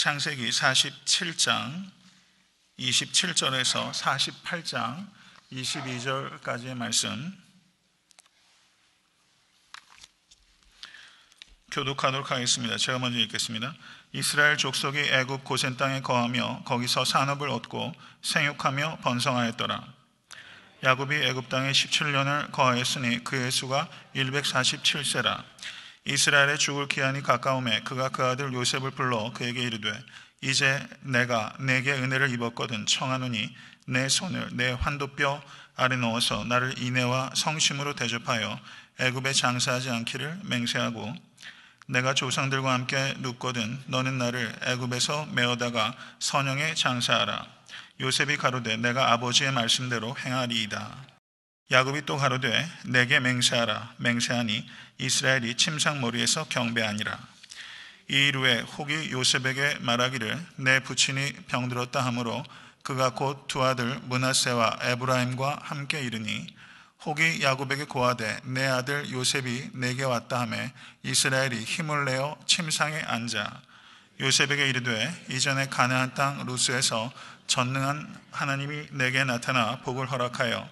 창세기 47장 27절에서 48장 22절까지의 말씀 교독하도록 하겠습니다. 제가 먼저 읽겠습니다. 이스라엘 족속이 애굽 고센 땅에 거하며 거기서 산업을 얻고 생육하며 번성하였더라. 야곱이 애굽 땅에 17년을 거하였으니 그의 수가 147세라. 이스라엘의 죽을 기한이 가까우매 그가 그 아들 요셉을 불러 그에게 이르되 이제 내가 내게 은혜를 입었거든 청하노니 내 손을 내 환도뼈 아래 넣어서 나를 인애와 성심으로 대접하여 애굽에 장사하지 않기를 맹세하고 내가 조상들과 함께 눕거든 너는 나를 애굽에서 메어다가 선영에 장사하라. 요셉이 가로되 내가 아버지의 말씀대로 행하리이다. 야곱이 또 가로되 내게 맹세하라. 맹세하니 이스라엘이 침상머리에서 경배하니라. 이 일 후에 혹이 요셉에게 말하기를 내 부친이 병들었다 하므로 그가 곧 두 아들 므낫세와 에브라임과 함께 이르니 혹이 야곱에게 고하되 내 아들 요셉이 내게 왔다 하매 이스라엘이 힘을 내어 침상에 앉아 요셉에게 이르되 이전에 가나안 땅 루스에서 전능한 하나님이 내게 나타나 복을 허락하여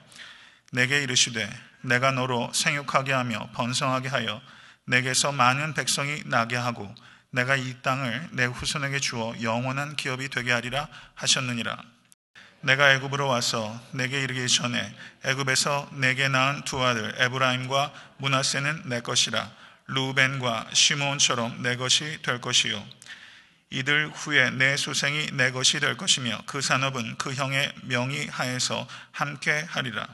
내게 이르시되 내가 너로 생육하게 하며 번성하게 하여 내게서 많은 백성이 나게 하고 내가 이 땅을 내 후손에게 주어 영원한 기업이 되게 하리라 하셨느니라. 내가 애굽으로 와서 내게 이르기 전에 애굽에서 내게 낳은 두 아들 에브라임과 므낫세는 내 것이라. 루벤과 시므온처럼 내 것이 될 것이요 이들 후에 내 소생이 내 것이 될 것이며 그 산업은 그 형의 명의 하에서 함께 하리라.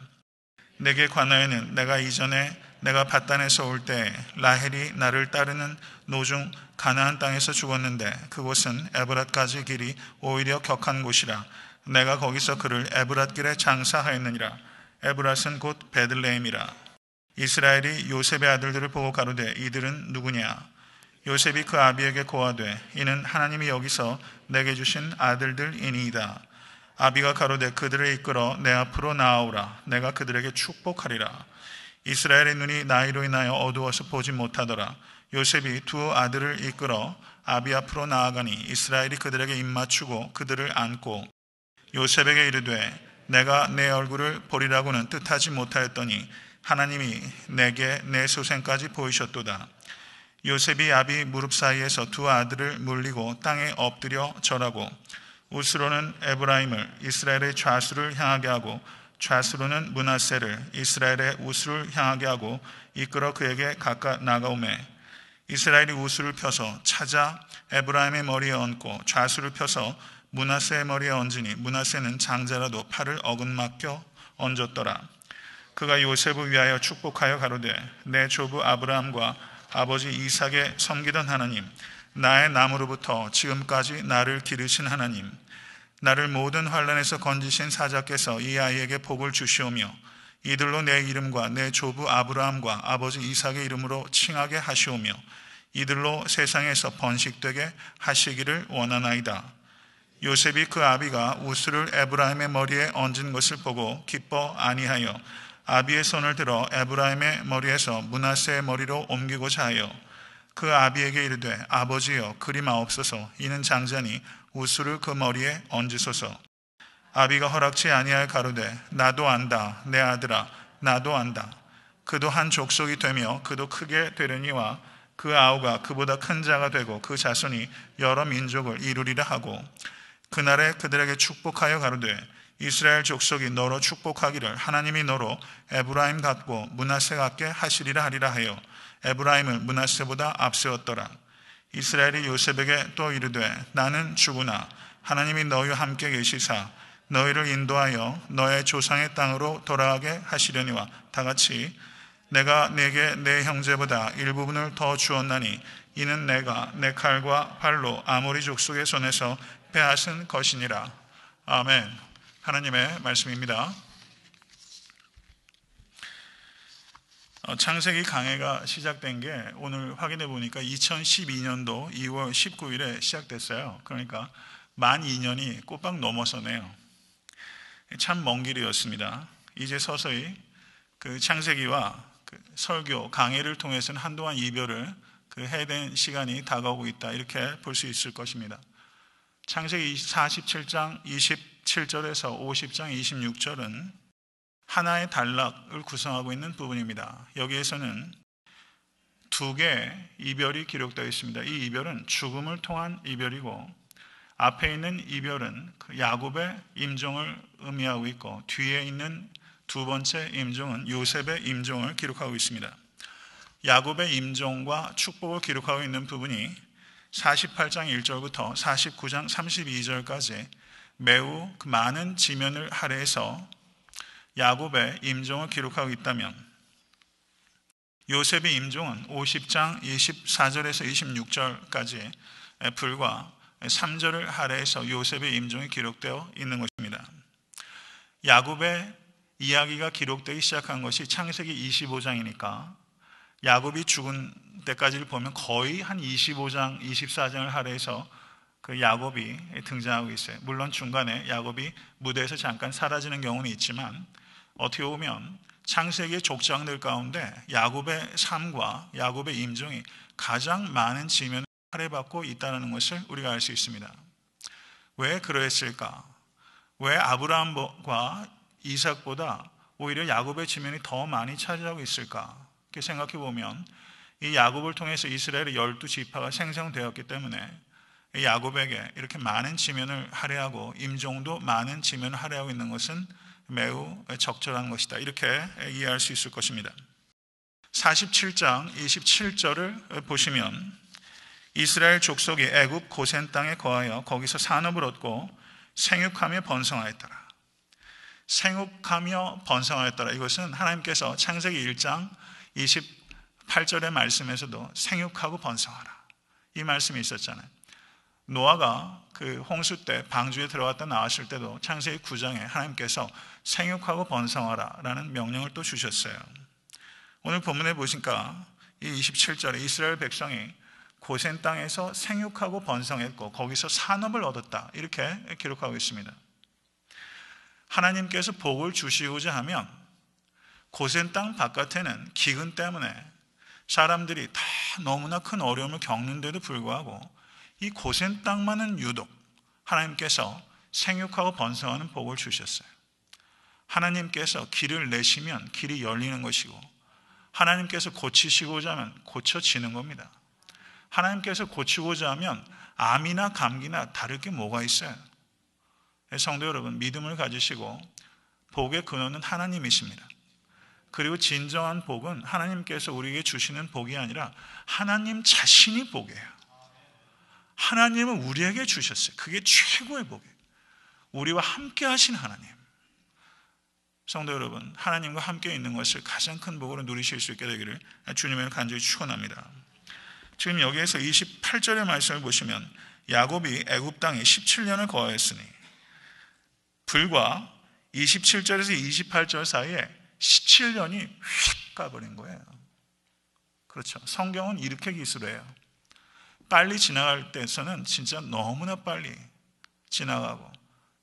내게 관하여는 내가 이전에 내가 밧단에서 올 때 라헬이 나를 따르는 노중 가나안 땅에서 죽었는데 그곳은 에브랏까지 길이 오히려 격한 곳이라. 내가 거기서 그를 에브랏길에 장사하였느니라. 에브랏은 곧 베들레헴이라. 이스라엘이 요셉의 아들들을 보고 가로되 이들은 누구냐? 요셉이 그 아비에게 고하되 이는 하나님이 여기서 내게 주신 아들들이니이다. 아비가 가로되 그들을 이끌어 내 앞으로 나아오라. 내가 그들에게 축복하리라. 이스라엘의 눈이 나이로 인하여 어두워서 보지 못하더라. 요셉이 두 아들을 이끌어 아비 앞으로 나아가니 이스라엘이 그들에게 입맞추고 그들을 안고 요셉에게 이르되 내가 내 얼굴을 보리라고는 뜻하지 못하였더니 하나님이 내게 내 소생까지 보이셨도다. 요셉이 아비 무릎 사이에서 두 아들을 물리고 땅에 엎드려 절하고 우스로는 에브라임을 이스라엘의 좌수를 향하게 하고 좌수로는 므낫세를 이스라엘의 우수를 향하게 하고 이끌어 그에게 가까 나가오매 이스라엘이 우수를 펴서 찾아 에브라임의 머리에 얹고 좌수를 펴서 므낫세의 머리에 얹으니 므낫세는 장자라도 팔을 어긋맞겨 얹었더라. 그가 요셉을 위하여 축복하여 가로되 내 조부 아브라함과 아버지 이삭에 섬기던 하나님 나의 남으로부터 지금까지 나를 기르신 하나님 나를 모든 환난에서 건지신 사자께서 이 아이에게 복을 주시오며 이들로 내 이름과 내 조부 아브라함과 아버지 이삭의 이름으로 칭하게 하시오며 이들로 세상에서 번식되게 하시기를 원하나이다. 요셉이 그 아비가 우스를 에브라임의 머리에 얹은 것을 보고 기뻐 아니하여 아비의 손을 들어 에브라임의 머리에서 므낫세의 머리로 옮기고자 하여 그 아비에게 이르되 아버지여 그리마옵소서 이는 장자니 우수를 그 머리에 얹으소서. 아비가 허락치 아니하여 가로되 나도 안다 내 아들아 나도 안다. 그도 한 족속이 되며 그도 크게 되려니와 그 아우가 그보다 큰 자가 되고 그 자손이 여러 민족을 이루리라 하고 그날에 그들에게 축복하여 가로되 이스라엘 족속이 너로 축복하기를 하나님이 너로 에브라임 같고 므낫세 같게 하시리라 하리라 하여 에브라임을 므낫세보다 앞세웠더라. 이스라엘이 요셉에게 또 이르되 나는 죽으나 하나님이 너희와 함께 계시사 너희를 인도하여 너의 조상의 땅으로 돌아가게 하시려니와 다같이 내가 네게 내 형제보다 일부분을 더 주었나니 이는 내가 내 칼과 팔로 아모리 족속의 손에서 빼앗은 것이니라. 아멘. 하나님의 말씀입니다. 창세기 강해가 시작된 게 오늘 확인해 보니까 2012년도 2월 19일에 시작됐어요. 그러니까 만 2년이 꼬박 넘어서네요. 참 먼 길이었습니다. 이제 서서히 그 창세기와 그 설교 강해를 통해서는 한동안 이별을 해야 되는 시간이 다가오고 있다 이렇게 볼 수 있을 것입니다. 창세기 47장 27절에서 50장 26절은 하나의 단락을 구성하고 있는 부분입니다. 여기에서는 두 개의 이별이 기록되어 있습니다. 이 이별은 죽음을 통한 이별이고, 앞에 있는 이별은 야곱의 임종을 의미하고 있고, 뒤에 있는 두 번째 임종은 요셉의 임종을 기록하고 있습니다. 야곱의 임종과 축복을 기록하고 있는 부분이 48장 1절부터 49장 32절까지 매우 많은 지면을 할애해서 야곱의 임종을 기록하고 있다면, 요셉의 임종은 50장 24절에서 26절까지 불과 3절을 할애해서 요셉의 임종이 기록되어 있는 것입니다. 야곱의 이야기가 기록되기 시작한 것이 창세기 25장이니까 야곱이 죽은 때까지를 보면 거의 한 25장, 24장을 할애해서 그 야곱이 등장하고 있어요. 물론 중간에 야곱이 무대에서 잠깐 사라지는 경우는 있지만, 어떻게 보면 창세기의 족장들 가운데 야곱의 삶과 야곱의 임종이 가장 많은 지면을 할애받고 있다는 것을 우리가 알 수 있습니다. 왜 그러했을까? 왜 아브라함과 이삭보다 오히려 야곱의 지면이 더 많이 차지하고 있을까? 이렇게 생각해 보면, 이 야곱을 통해서 이스라엘의 12지파가 생성되었기 때문에 야곱에게 이렇게 많은 지면을 할애하고 임종도 많은 지면을 할애하고 있는 것은 매우 적절한 것이다, 이렇게 이해할 수 있을 것입니다. 47장 27절을 보시면, 이스라엘 족속이 애굽 고센 땅에 거하여 거기서 산업을 얻고 생육하며 번성하였더라. 생육하며 번성하였더라. 이것은 하나님께서 창세기 1장 28절의 말씀에서도 생육하고 번성하라, 이 말씀이 있었잖아요. 노아가 그 홍수 때 방주에 들어갔다 나왔을 때도 창세기 9장에 하나님께서 생육하고 번성하라 라는 명령을 또 주셨어요. 오늘 본문에 보시니까 이 27절에 이스라엘 백성이 고센 땅에서 생육하고 번성했고 거기서 산업을 얻었다, 이렇게 기록하고 있습니다. 하나님께서 복을 주시고자 하면 고센 땅 바깥에는 기근 때문에 사람들이 다 너무나 큰 어려움을 겪는데도 불구하고 이 고센 땅만은 유독 하나님께서 생육하고 번성하는 복을 주셨어요. 하나님께서 길을 내시면 길이 열리는 것이고, 하나님께서 고치시고자 하면 고쳐지는 겁니다. 하나님께서 고치고자 하면 암이나 감기나 다를 게 뭐가 있어요? 성도 여러분, 믿음을 가지시고 복의 근원은 하나님이십니다. 그리고 진정한 복은 하나님께서 우리에게 주시는 복이 아니라 하나님 자신이 복이에요. 하나님은 우리에게 주셨어요. 그게 최고의 복이에요. 우리와 함께 하신 하나님. 성도 여러분, 하나님과 함께 있는 것을 가장 큰 복으로 누리실 수 있게 되기를 주님을 간절히 축원합니다. 지금 여기에서 28절의 말씀을 보시면, 야곱이 애굽 땅에 17년을 거하였으니, 불과 27절에서 28절 사이에 17년이 휙 가버린 거예요. 그렇죠. 성경은 이렇게 기술해요. 빨리 지나갈 때에서는 진짜 너무나 빨리 지나가고,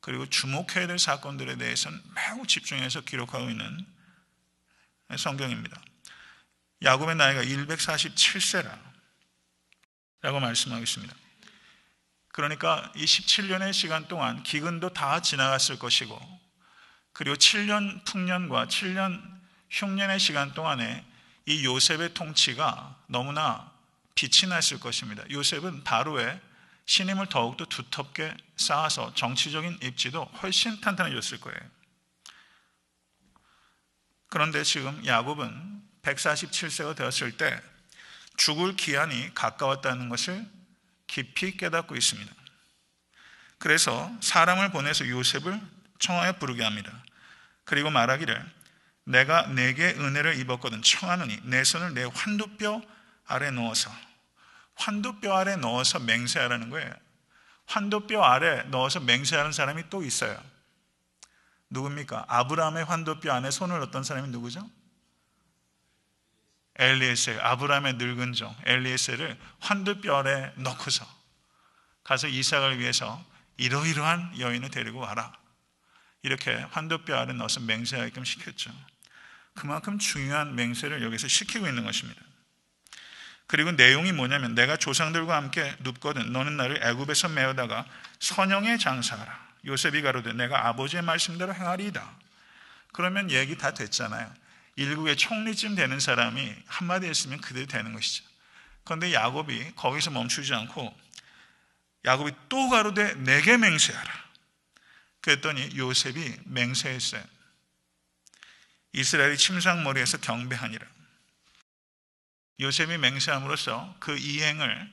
그리고 주목해야 될 사건들에 대해서는 매우 집중해서 기록하고 있는 성경입니다. 야곱의 나이가 147세라 라고 말씀하겠습니다. 그러니까 이 17년의 시간 동안 기근도 다 지나갔을 것이고, 그리고 7년 풍년과 7년 흉년의 시간 동안에 이 요셉의 통치가 너무나 빛이 났을 것입니다. 요셉은 바로의 신임을 더욱더 두텁게 쌓아서 정치적인 입지도 훨씬 탄탄해졌을 거예요. 그런데 지금 야곱은 147세가 되었을 때 죽을 기한이 가까웠다는 것을 깊이 깨닫고 있습니다. 그래서 사람을 보내서 요셉을 청하여 부르게 합니다. 그리고 말하기를, 내가 내게 은혜를 입었거든 청하노니 내 손을 내 환도뼈 아래 넣어서, 환도뼈 아래 넣어서 맹세하라는 거예요. 환도뼈 아래 넣어서 맹세하는 사람이 또 있어요. 누굽니까? 아브라함의 환도뼈 안에 손을 넣었던 사람이 누구죠? 엘리에셀, 아브라함의 늙은 종 엘리에셀을 환도뼈 아래 넣고서 가서 이삭을 위해서 이러이러한 여인을 데리고 와라, 이렇게 환도뼈 아래 넣어서 맹세하게끔 시켰죠. 그만큼 중요한 맹세를 여기서 시키고 있는 것입니다. 그리고 내용이 뭐냐면 내가 조상들과 함께 눕거든 너는 나를 애굽에서 메어다가 선영에 장사하라. 요셉이 가로되 내가 아버지의 말씀대로 행하리이다. 그러면 얘기 다 됐잖아요. 일국의 총리쯤 되는 사람이 한마디 했으면 그대로 되는 것이죠. 그런데 야곱이 거기서 멈추지 않고 야곱이 또 가로되 내게 맹세하라. 그랬더니 요셉이 맹세했어요. 이스라엘이 침상머리에서 경배하니라. 요셉이 맹세함으로써 그 이행을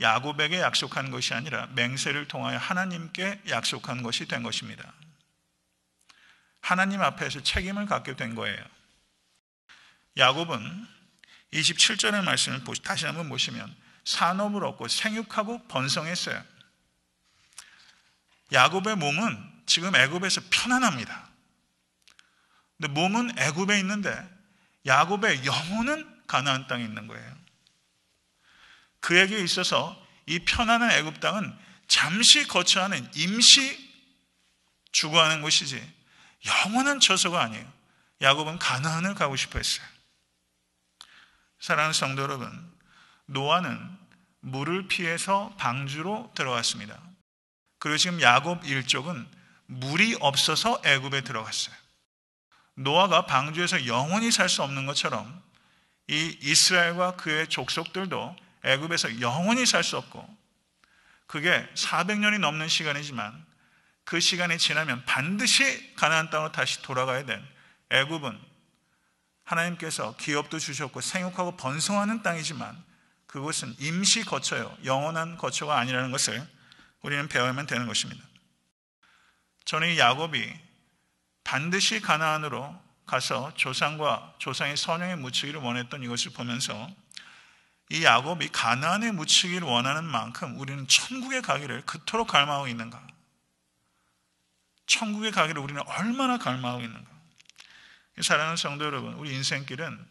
야곱에게 약속한 것이 아니라 맹세를 통하여 하나님께 약속한 것이 된 것입니다. 하나님 앞에서 책임을 갖게 된 거예요. 야곱은 27절의 말씀을 다시 한번 보시면 산업을 얻고 생육하고 번성했어요. 야곱의 몸은 지금 애굽에서 편안합니다. 근데 몸은 애굽에 있는데 야곱의 영혼은 가나안 땅에 있는 거예요. 그에게 있어서 이 편안한 애굽 땅은 잠시 거처하는 임시 주거하는 곳이지 영원한 처소가 아니에요. 야곱은 가나안을 가고 싶어 했어요. 사랑하는 성도 여러분, 노아는 물을 피해서 방주로 들어갔습니다. 그리고 지금 야곱 일족은 물이 없어서 애굽에 들어갔어요. 노아가 방주에서 영원히 살 수 없는 것처럼 이 이스라엘과 그의 족속들도 애굽에서 영원히 살 수 없고, 그게 400년이 넘는 시간이지만 그 시간이 지나면 반드시 가나안 땅으로 다시 돌아가야 된 애굽은 하나님께서 기업도 주셨고 생육하고 번성하는 땅이지만 그곳은 임시 거처요, 영원한 거처가 아니라는 것을 우리는 배우면 되는 것입니다. 저는 이 야곱이 반드시 가나안으로 가서 조상과 조상의 선영에 묻히기를 원했던 이것을 보면서 이 야곱이 가나안에 묻히기를 원하는 만큼 우리는 천국에 가기를 그토록 갈망하고 있는가? 천국에 가기를 우리는 얼마나 갈망하고 있는가? 사랑하는 성도 여러분, 우리 인생길은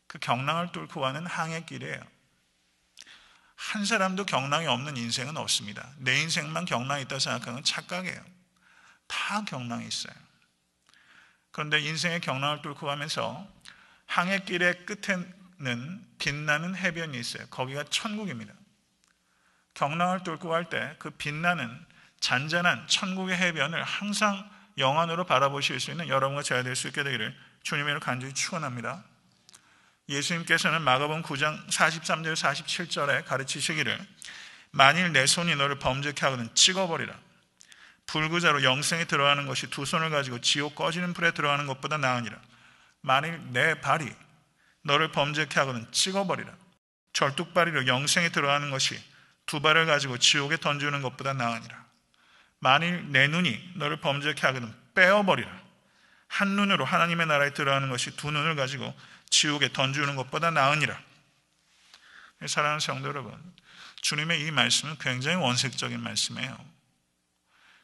그 경랑을 뚫고 가는 항해길이에요. 한 사람도 경랑이 없는 인생은 없습니다. 내 인생만 경랑이 있다고 생각하는 건 착각이에요. 다 경랑이 있어요. 그런데 인생의 경랑을 뚫고 가면서 항해길의 끝에는 빛나는 해변이 있어요. 거기가 천국입니다. 경랑을 뚫고 갈 때 그 빛나는 잔잔한 천국의 해변을 항상 영안으로 바라보실 수 있는 여러분과 제가 될 수 있게 되기를 주님의 이름으로 간절히 축원합니다. 예수님께서는 마가복음 9장 43절 47절에 가르치시기를 만일 내 손이 너를 범죄케 하거든 찍어버리라. 불구자로 영생에 들어가는 것이 두 손을 가지고 지옥 꺼지는 불에 들어가는 것보다 나으니라. 만일 내 발이 너를 범죄케 하거든 찍어버리라. 절뚝발이로 영생에 들어가는 것이 두 발을 가지고 지옥에 던지는 것보다 나으니라. 만일 내 눈이 너를 범죄케 하거든 빼어버리라. 한 눈으로 하나님의 나라에 들어가는 것이 두 눈을 가지고 지옥에 던지는 것보다 나으니라. 사랑하는 성도 여러분, 주님의 이 말씀은 굉장히 원색적인 말씀이에요.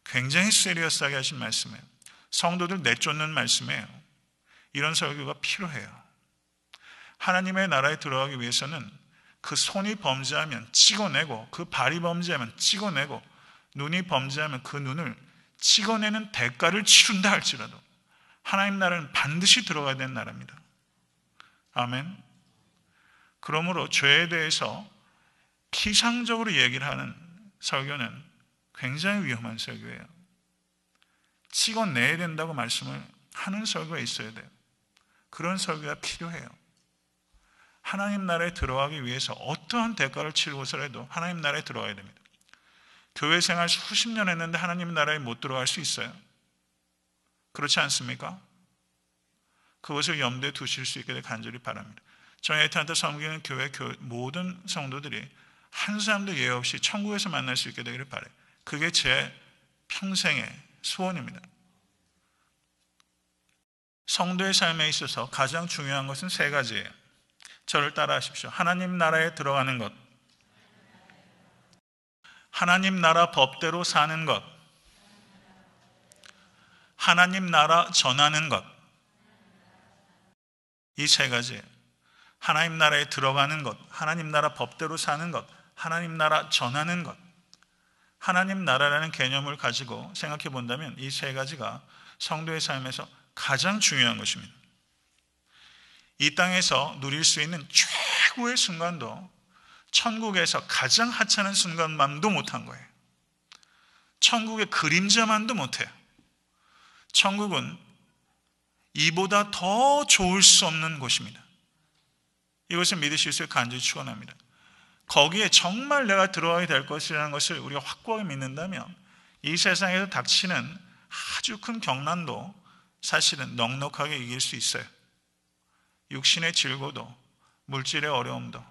굉장히 시리어스하게 하신 말씀이에요. 성도들 내쫓는 말씀이에요. 이런 설교가 필요해요. 하나님의 나라에 들어가기 위해서는 그 손이 범죄하면 찍어내고, 그 발이 범죄하면 찍어내고, 눈이 범죄하면 그 눈을 찍어내는 대가를 치른다 할지라도 하나님 나라는 반드시 들어가야 되는 나라입니다. 아멘. 그러므로 죄에 대해서 피상적으로 얘기를 하는 설교는 굉장히 위험한 설교예요. 찍어내야 된다고 말씀을 하는 설교가 있어야 돼요. 그런 설교가 필요해요. 하나님 나라에 들어가기 위해서 어떠한 대가를 치르고서라도 하나님 나라에 들어가야 됩니다. 교회 생활 수십 년 했는데 하나님 나라에 못 들어갈 수 있어요. 그렇지 않습니까? 그것을 염두에 두실 수 있게 간절히 바랍니다. 저희 에탄타 섬기는 교회 모든 성도들이 한 사람도 예외 없이 천국에서 만날 수 있게 되기를 바라요. 그게 제 평생의 소원입니다. 성도의 삶에 있어서 가장 중요한 것은 세 가지예요. 저를 따라 하십시오. 하나님 나라에 들어가는 것, 하나님 나라 법대로 사는 것, 하나님 나라 전하는 것. 이 세 가지예요. 하나님 나라에 들어가는 것, 하나님 나라 법대로 사는 것, 하나님 나라 전하는 것. 하나님 나라라는 개념을 가지고 생각해 본다면 이 세 가지가 성도의 삶에서 가장 중요한 것입니다. 이 땅에서 누릴 수 있는 최고의 순간도 천국에서 가장 하찮은 순간만도 못한 거예요. 천국의 그림자만도 못해요. 천국은 이보다 더 좋을 수 없는 곳입니다. 이것을 믿으실 수 있게 간절히 축원합니다. 거기에 정말 내가 들어가게 될 것이라는 것을 우리가 확고하게 믿는다면 이 세상에서 닥치는 아주 큰 경난도 사실은 넉넉하게 이길 수 있어요. 육신의 질고도, 물질의 어려움도,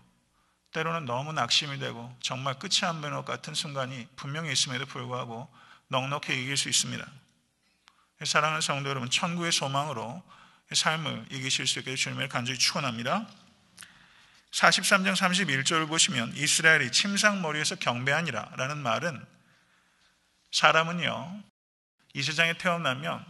때로는 너무 낙심이 되고 정말 끝이 안 보이는 것 같은 순간이 분명히 있음에도 불구하고 넉넉히 이길 수 있습니다. 사랑하는 성도 여러분, 천국의 소망으로 삶을 이기실 수 있게 주님을 간절히 축원합니다. 43장 31절을 보시면 이스라엘이 침상머리에서 경배하니라 라는 말은, 사람은요 이 세상에 태어나면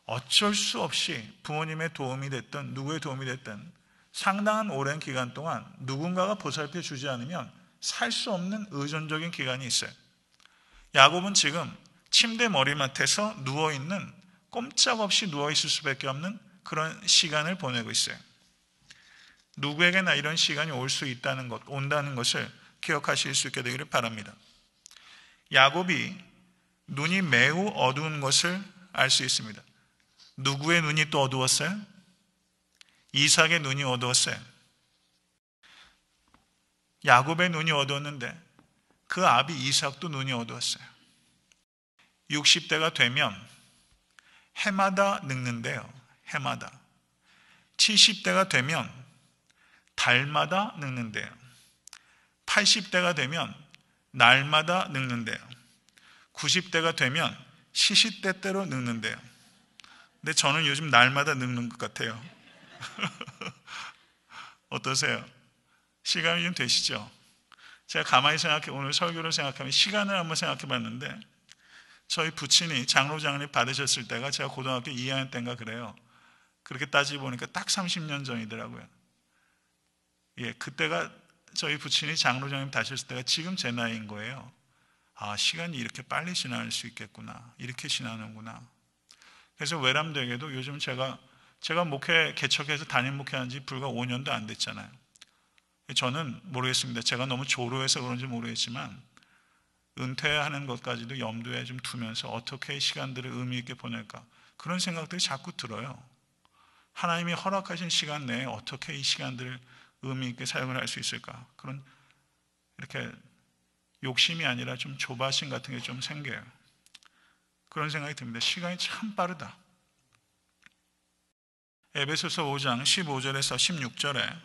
어쩔 수 없이 부모님의 도움이 됐든 누구의 도움이 됐든 상당한 오랜 기간 동안 누군가가 보살펴 주지 않으면 살 수 없는 의존적인 기간이 있어요. 야곱은 지금 침대 머리맡에서 누워있는, 꼼짝없이 누워있을 수밖에 없는 그런 시간을 보내고 있어요. 누구에게나 이런 시간이 올 수 있다는 것, 온다는 것을 기억하실 수 있게 되기를 바랍니다. 야곱이 눈이 매우 어두운 것을 알 수 있습니다. 누구의 눈이 또 어두웠어요? 이삭의 눈이 어두웠어요. 야곱의 눈이 어두웠는데 그 아비 이삭도 눈이 어두웠어요. 60대가 되면 해마다 늙는데요. 해마다. 70대가 되면 달마다 늙는데요. 80대가 되면 날마다 늙는데요. 90대가 되면 시시때때로 늙는데요. 근데 저는 요즘 날마다 늙는 것 같아요. 어떠세요? 시간이 좀 되시죠? 제가 가만히 오늘 설교를 생각하면 시간을 한번 생각해 봤는데, 저희 부친이 장로장을 받으셨을 때가 제가 고등학교 2학년 때인가 그래요. 그렇게 따지고 보니까 딱 30년 전이더라고요. 예, 그때가 저희 부친이 장로장님 다셨을 때가 지금 제 나이인 거예요. 아, 시간이 이렇게 빨리 지날 수 있겠구나. 이렇게 지나는구나. 그래서 외람되게도 요즘 제가 목회 개척해서 담임 목회한 지 불과 5년도 안 됐잖아요. 저는 모르겠습니다. 제가 너무 조로해서 그런지 모르겠지만 은퇴하는 것까지도 염두에 좀 두면서 어떻게 이 시간들을 의미 있게 보낼까, 그런 생각들이 자꾸 들어요. 하나님이 허락하신 시간 내에 어떻게 이 시간들을 의미 있게 사용을 할 수 있을까, 그런 이렇게 욕심이 아니라 좀 조바심 같은 게 좀 생겨요. 그런 생각이 듭니다. 시간이 참 빠르다. 에베소서 5장 15절에서 16절에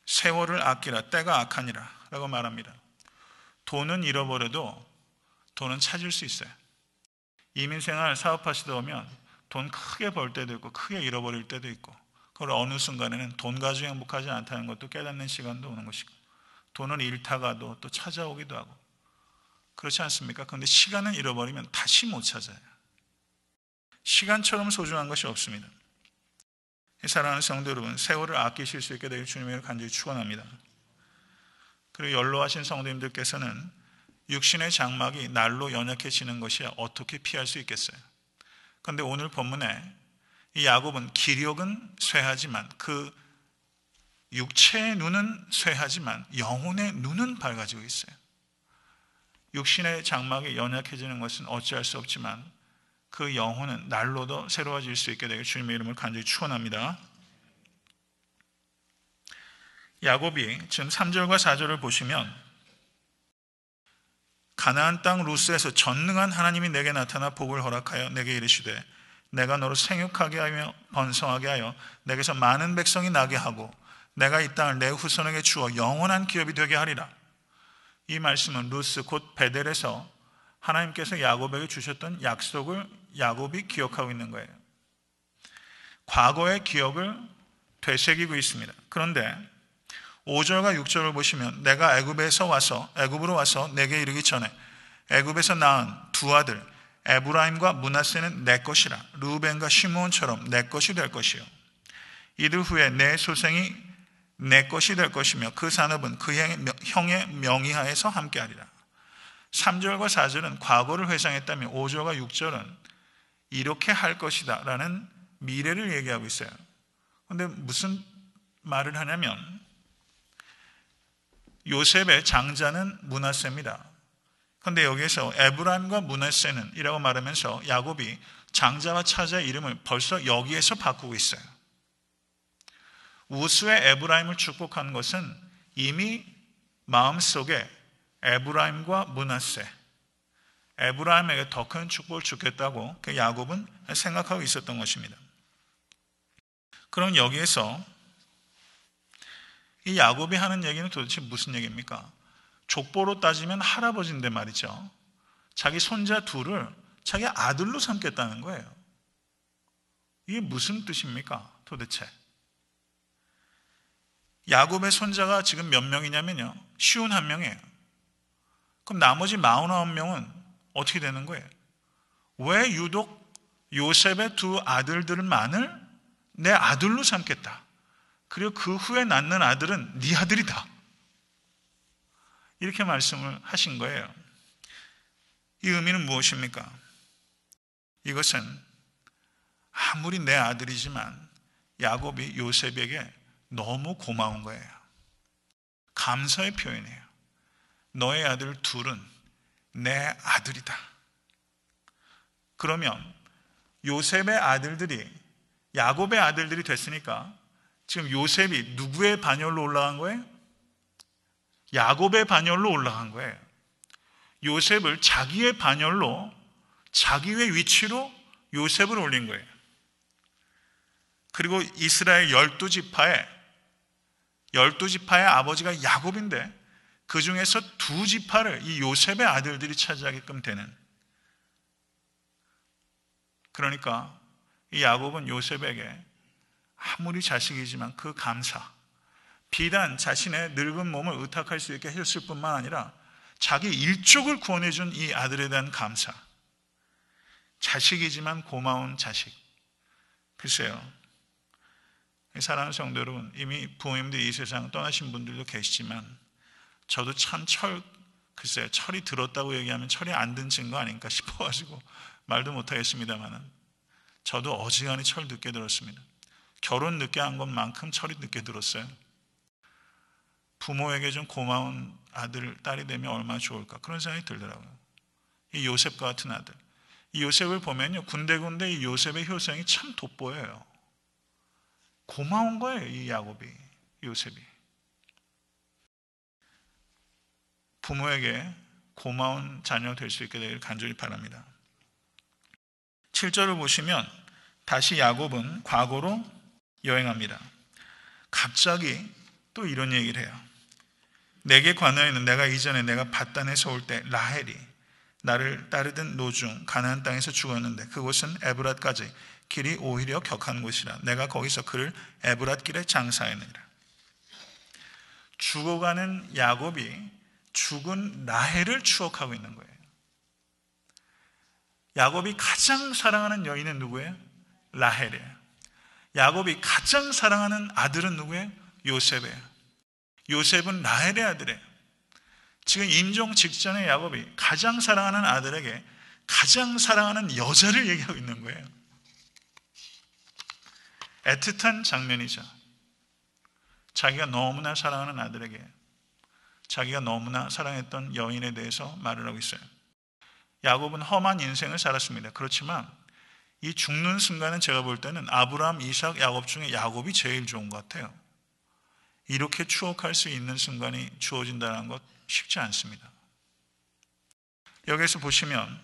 세월을 아끼라, 때가 악하니라 라고 말합니다. 돈은 잃어버려도 돈은 찾을 수 있어요. 이민생활 사업하시다 보면 돈 크게 벌 때도 있고 크게 잃어버릴 때도 있고, 그걸 어느 순간에는 돈 가지고 행복하지 않다는 것도 깨닫는 시간도 오는 것이고, 돈은 잃다가도 또 찾아오기도 하고, 그렇지 않습니까? 그런데 시간을 잃어버리면 다시 못 찾아요. 시간처럼 소중한 것이 없습니다. 사랑하는 성도 여러분, 세월을 아끼실 수 있게 되길 주님을 간절히 축원합니다. 그리고 연로하신 성도님들께서는 육신의 장막이 날로 연약해지는 것이 어떻게 피할 수 있겠어요? 그런데 오늘 본문에 이 야곱은 기력은 쇠하지만, 그 육체의 눈은 쇠하지만 영혼의 눈은 밝아지고 있어요. 육신의 장막이 연약해지는 것은 어찌할 수 없지만 그 영혼은 날로도 새로워질 수 있게 되길 주님의 이름을 간절히 축원합니다. 야곱이 지금 3절과 4절을 보시면, 가나안 땅 루스에서 전능한 하나님이 내게 나타나 복을 허락하여 내게 이르시되 내가 너를 생육하게 하며 번성하게 하여 내게서 많은 백성이 나게 하고 내가 이 땅을 내 후손에게 주어 영원한 기업이 되게 하리라. 이 말씀은 루스 곧 베델에서 하나님께서 야곱에게 주셨던 약속을 야곱이 기억하고 있는 거예요. 과거의 기억을 되새기고 있습니다. 그런데 5절과 6절을 보시면, 내가 애굽으로 와서 내게 이르기 전에 애굽에서 낳은 두 아들 에브라임과 므낫세는 내 것이라. 르우벤과 시므온처럼 내 것이 될 것이요, 이들 후에 내 소생이 내 것이 될 것이며 그 산업은 그 형의 명의하에서 함께하리라. 3절과 4절은 과거를 회상했다면 5절과 6절은 이렇게 할 것이다 라는 미래를 얘기하고 있어요. 그런데 무슨 말을 하냐면, 요셉의 장자는 므낫세입니다. 그런데 여기에서 에브라임과 므낫세는 이라고 말하면서 야곱이 장자와 차자의 이름을 벌써 여기에서 바꾸고 있어요. 우수의 에브라임을 축복한 것은 이미 마음속에 에브라임과 므낫세, 에브라임에게 더 큰 축복을 주겠다고 야곱은 생각하고 있었던 것입니다. 그럼 여기에서 이 야곱이 하는 얘기는 도대체 무슨 얘기입니까? 족보로 따지면 할아버지인데 말이죠. 자기 손자 둘을 자기 아들로 삼겠다는 거예요. 이게 무슨 뜻입니까? 도대체. 야곱의 손자가 지금 몇 명이냐면요. 51명이에요. 그럼 나머지 49명은 어떻게 되는 거예요? 왜 유독 요셉의 두 아들들만을 내 아들로 삼겠다. 그리고 그 후에 낳는 아들은 네 아들이다. 이렇게 말씀을 하신 거예요. 이 의미는 무엇입니까? 이것은 아무리 내 아들이지만 야곱이 요셉에게 너무 고마운 거예요. 감사의 표현이에요. 너의 아들 둘은 내 아들이다. 그러면 요셉의 아들들이 야곱의 아들들이 됐으니까 지금 요셉이 누구의 반열로 올라간 거예요? 야곱의 반열로 올라간 거예요. 요셉을 자기의 반열로, 자기의 위치로 요셉을 올린 거예요. 그리고 이스라엘 12지파의 아버지가 야곱인데 그 중에서 2지파를 이 요셉의 아들들이 차지하게끔 되는. 그러니까 이 야곱은 요셉에게 아무리 자식이지만 그 감사, 비단 자신의 늙은 몸을 의탁할 수 있게 해줬을 뿐만 아니라 자기 일족을 구원해준 이 아들에 대한 감사, 자식이지만 고마운 자식. 글쎄요, 사랑하는 성도 여러분, 이미 부모님들이 이 세상 떠나신 분들도 계시지만 저도 참 글쎄요, 철이 들었다고 얘기하면 철이 안 든 증거 아닌가 싶어가지고 말도 못하겠습니다만은 저도 어지간히 철 늦게 들었습니다. 결혼 늦게 한 것만큼 철이 늦게 들었어요. 부모에게 좀 고마운 아들, 딸이 되면 얼마나 좋을까 그런 생각이 들더라고요. 이 요셉과 같은 아들, 이 요셉을 보면요, 군데군데 이 요셉의 효성이 참 돋보여요. 고마운 거예요, 이 야곱이, 요셉이. 부모에게 고마운 자녀 될 수 있게 되기를 간절히 바랍니다. 7절을 보시면 다시 야곱은 과거로 여행합니다. 갑자기 또 이런 얘기를 해요. 내게 관하여는 내가 이전에 내가 밧단에서 올 때 라헬이 나를 따르던 노중 가나안 땅에서 죽었는데 그곳은 에브랏까지 길이 오히려 격한 곳이라 내가 거기서 그를 에브랏길에 장사하였느니라. 죽어가는 야곱이 죽은 라헬을 추억하고 있는 거예요. 야곱이 가장 사랑하는 여인은 누구예요? 라헬이에요. 야곱이 가장 사랑하는 아들은 누구예요? 요셉이에요. 요셉은 라헬의 아들이에요. 지금 임종 직전에 야곱이 가장 사랑하는 아들에게 가장 사랑하는 여자를 얘기하고 있는 거예요. 애틋한 장면이죠. 자기가 너무나 사랑하는 아들에게 자기가 너무나 사랑했던 여인에 대해서 말을 하고 있어요. 야곱은 험한 인생을 살았습니다. 그렇지만 이 죽는 순간은 제가 볼 때는 아브라함, 이삭, 야곱 중에 야곱이 제일 좋은 것 같아요. 이렇게 추억할 수 있는 순간이 주어진다는 것 쉽지 않습니다. 여기서 보시면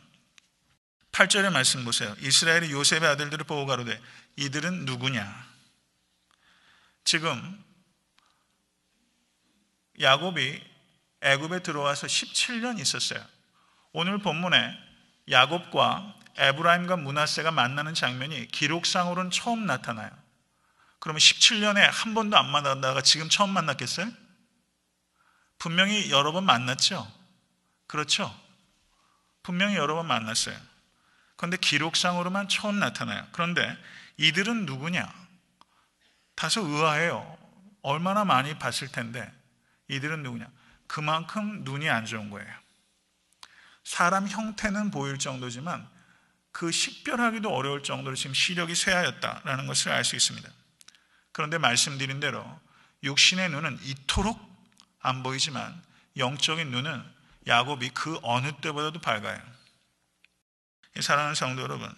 8절의 말씀 보세요. 이스라엘이 요셉의 아들들을 보고 가로되 이들은 누구냐? 지금 야곱이 애굽에 들어와서 17년 있었어요. 오늘 본문에 야곱과 에브라임과 므낫세가 만나는 장면이 기록상으로는 처음 나타나요. 그러면 17년에 한 번도 안 만나다가 지금 처음 만났겠어요? 분명히 여러 번 만났죠? 그렇죠? 분명히 여러 번 만났어요. 그런데 기록상으로만 처음 나타나요. 그런데 이들은 누구냐? 다소 의아해요. 얼마나 많이 봤을 텐데 이들은 누구냐? 그만큼 눈이 안 좋은 거예요. 사람 형태는 보일 정도지만 그 식별하기도 어려울 정도로 지금 시력이 쇠하였다라는 것을 알 수 있습니다. 그런데 말씀드린 대로 육신의 눈은 이토록 안 보이지만 영적인 눈은 야곱이 그 어느 때보다도 밝아요. 사랑하는 성도 여러분,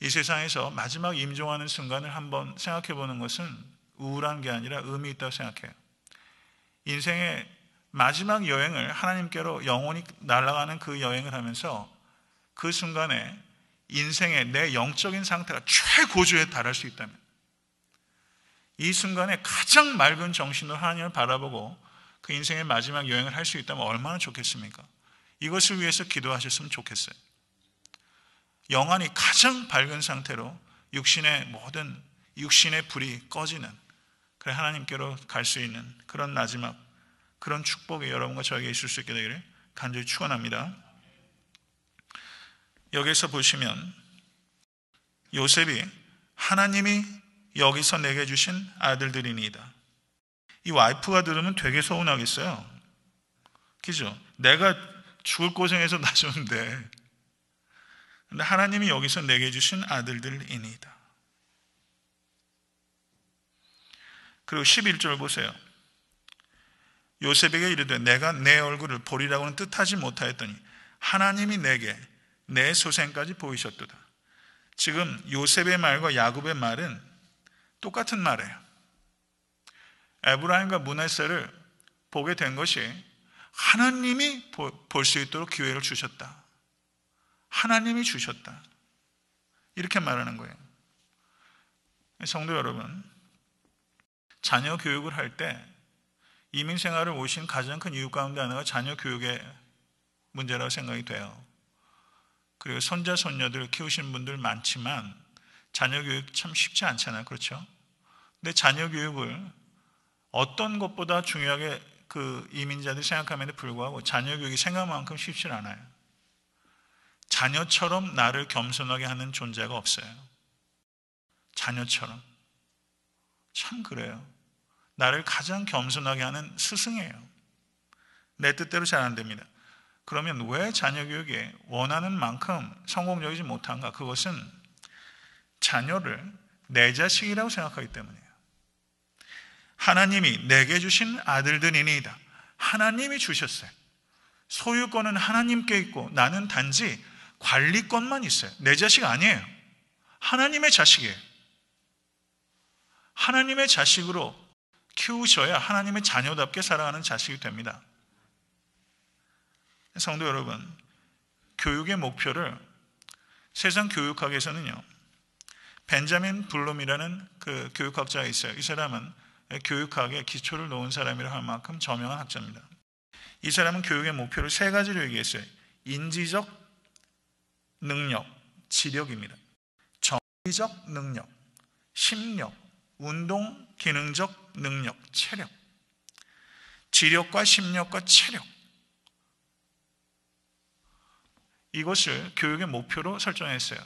이 세상에서 마지막 임종하는 순간을 한번 생각해 보는 것은 우울한 게 아니라 의미 있다고 생각해요. 인생의 마지막 여행을 하나님께로 영원히 날아가는 그 여행을 하면서 그 순간에 인생의 내 영적인 상태가 최고조에 달할 수 있다면, 이 순간에 가장 맑은 정신으로 하나님을 바라보고 그 인생의 마지막 여행을 할 수 있다면 얼마나 좋겠습니까? 이것을 위해서 기도하셨으면 좋겠어요. 영안이 가장 밝은 상태로 육신의 모든 육신의 불이 꺼지는, 그래 하나님께로 갈 수 있는 그런 마지막, 그런 축복이 여러분과 저에게 있을 수 있게 되기를 간절히 축원합니다. 여기서 보시면 요셉이 하나님이 여기서 내게 주신 아들들이니이다. 이 와이프가 들으면 되게 서운하겠어요. 그죠? 내가 죽을 고생해서 낳았는데, 근데 하나님이 여기서 내게 주신 아들들이니이다. 그리고 11절 보세요. 요셉에게 이르되 내가 내 얼굴을 보리라고는 뜻하지 못하였더니 하나님이 내게 내 소생까지 보이셨도다. 지금 요셉의 말과 야곱의 말은 똑같은 말이에요. 에브라임과 므낫세를 보게 된 것이 하나님이 볼 수 있도록 기회를 주셨다. 하나님이 주셨다. 이렇게 말하는 거예요. 성도 여러분, 자녀 교육을 할 때 이민 생활을 오신 가장 큰 이유 가운데 하나가 자녀 교육의 문제라고 생각이 돼요. 그리고 손자, 손녀들 키우시는 분들 많지만 자녀 교육 참 쉽지 않잖아요. 그렇죠? 근데 자녀 교육을 어떤 것보다 중요하게 그 이민자들이 생각함에도 불구하고 자녀 교육이 생각만큼 쉽지 않아요. 자녀처럼 나를 겸손하게 하는 존재가 없어요. 자녀처럼. 참 그래요. 나를 가장 겸손하게 하는 스승이에요. 내 뜻대로 잘 안 됩니다. 그러면 왜 자녀 교육에 원하는 만큼 성공적이지 못한가? 그것은 자녀를 내 자식이라고 생각하기 때문이에요. 하나님이 내게 주신 아들들이니이다. 하나님이 주셨어요. 소유권은 하나님께 있고 나는 단지 관리권만 있어요. 내 자식 아니에요. 하나님의 자식이에요. 하나님의 자식으로 키우셔야 하나님의 자녀답게 살아가는 자식이 됩니다. 성도 여러분, 교육의 목표를 세상 교육학에서는요, 벤자민 블룸이라는 그 교육학자가 있어요. 이 사람은 교육학의 기초를 놓은 사람이라 할 만큼 저명한 학자입니다. 이 사람은 교육의 목표를 세 가지로 얘기했어요. 인지적 능력, 지력입니다. 정의적 능력, 심력, 운동 기능적 능력, 체력. 지력과 심력과 체력. 이것을 교육의 목표로 설정했어요.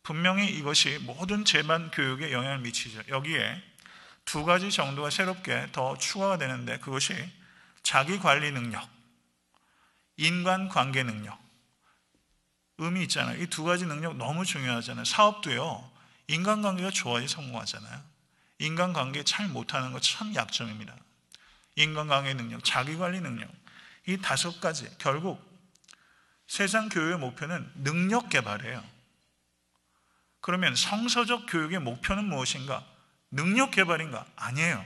분명히 이것이 모든 제반 교육에 영향을 미치죠. 여기에 두 가지 정도가 새롭게 더 추가가 되는데, 그것이 자기관리 능력, 인간관계 능력. 의미 있잖아요. 이 두 가지 능력 너무 중요하잖아요. 사업도요, 인간관계가 좋아야 성공하잖아요. 인간관계 잘 못하는 거 참 약점입니다. 인간관계 능력, 자기관리 능력, 이 다섯 가지, 결국 세상 교육의 목표는 능력 개발이에요. 그러면 성서적 교육의 목표는 무엇인가? 능력 개발인가? 아니에요.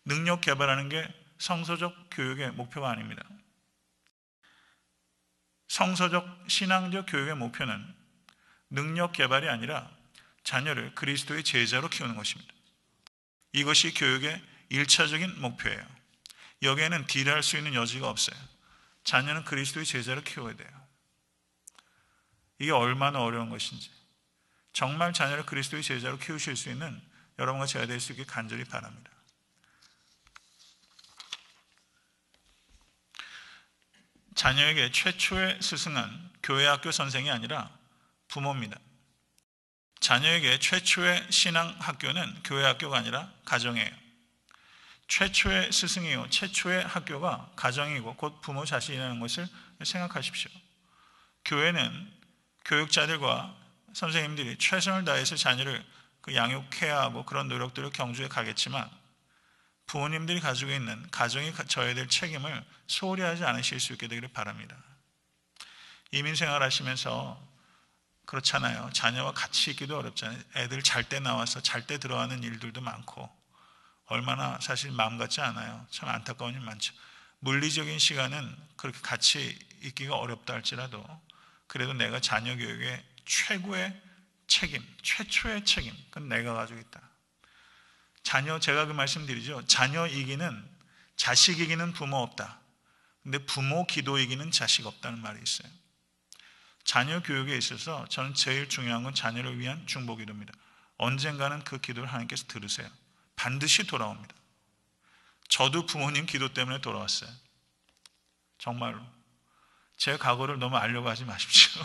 능력 개발하는 게 성서적 교육의 목표가 아닙니다. 성서적 신앙적 교육의 목표는 능력 개발이 아니라 자녀를 그리스도의 제자로 키우는 것입니다. 이것이 교육의 1차적인 목표예요. 여기에는 딜할 수 있는 여지가 없어요. 자녀는 그리스도의 제자로 키워야 돼요. 이게 얼마나 어려운 것인지, 정말 자녀를 그리스도의 제자로 키우실 수 있는 여러분과 제가 될 수 있게 간절히 바랍니다. 자녀에게 최초의 스승은 교회 학교 선생이 아니라 부모입니다. 자녀에게 최초의 신앙 학교는 교회 학교가 아니라 가정이에요. 최초의 스승이요, 최초의 학교가 가정이고 곧 부모 자신이라는 것을 생각하십시오. 교회는 교육자들과 선생님들이 최선을 다해서 자녀를 양육해야 하고 그런 노력들을 경주해 가겠지만, 부모님들이 가지고 있는 가정이 져야 될 책임을 소홀히 하지 않으실 수 있게 되기를 바랍니다. 이민생활 하시면서 그렇잖아요. 자녀와 같이 있기도 어렵잖아요. 애들 잘 때 나와서 잘 때 들어가는 일들도 많고 얼마나 사실 마음 같지 않아요. 참 안타까운 일 많죠. 물리적인 시간은 그렇게 같이 있기가 어렵다 할지라도 그래도 내가 자녀 교육에 최고의 책임, 최초의 책임, 그건 내가 가지고 있다. 자녀, 제가 그 말씀드리죠. 자녀 이기는, 자식 이기는 부모 없다. 근데 부모 기도 이기는 자식 없다는 말이 있어요. 자녀 교육에 있어서 저는 제일 중요한 건 자녀를 위한 중보 기도입니다. 언젠가는 그 기도를 하나님께서 들으세요. 반드시 돌아옵니다. 저도 부모님 기도 때문에 돌아왔어요. 정말로. 제 과거를 너무 알려고 하지 마십시오.